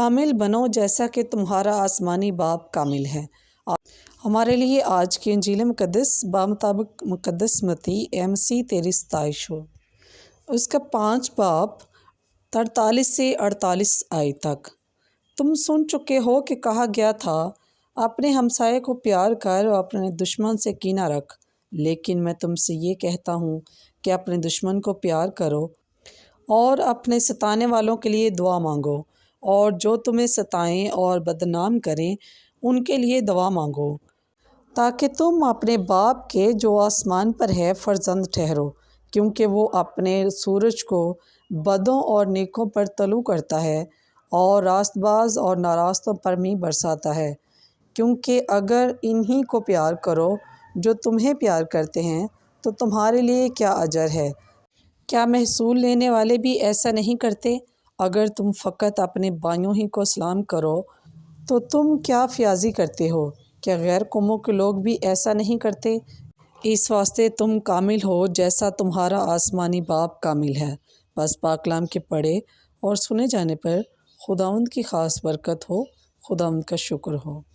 کامل بنو جیسا کہ تمہارا آسمانی باپ کامل ہے۔ ہمارے لیے آج کی انجیل مقدس بمطابق مقدس متی MC تیری ستائش ہو، اس کا 5 باب 43 سے 48 آیت تک۔ تم سن چکے ہو کہ کہا گیا تھا، اپنے ہمسائے کو پیار کر اور اپنے دشمن سے کینہ رکھ، لیکن میں تم سے یہ کہتا ہوں کہ اپنے دشمن کو پیار کرو اور اپنے ستانے والوں کے لیے دعا مانگو، اور جو تمہیں ستائیں اور بدنام کریں ان کے لیے دعا مانگو، تاکہ تم اپنے باپ کے جو آسمان پر ہے فرزند ٹھہرو، کیونکہ وہ اپنے سورج کو بدوں اور نیکوں پر طلوع کرتا ہے اور راست باز اور ناراستوں پر می برساتا ہے۔ کیونکہ اگر انہی کو پیار کرو جو تمہیں پیار کرتے ہیں تو تمہارے لیے کیا اجر ہے؟ کیا محصول لینے والے بھی ایسا نہیں کرتے؟ اگر تم فقط اپنے بھائیوں ہی کو سلام کرو تو تم کیا فیاضی کرتے ہو؟ کیا غیر قوموں کے لوگ بھی ایسا نہیں کرتے؟ اس واسطے تم کامل ہو جیسا تمہارا آسمانی باپ کامل ہے۔ بس پاک کلام کے پڑھے اور سنے جانے پر خداوند کی خاص برکت ہو۔ خداوند کا شکر ہو۔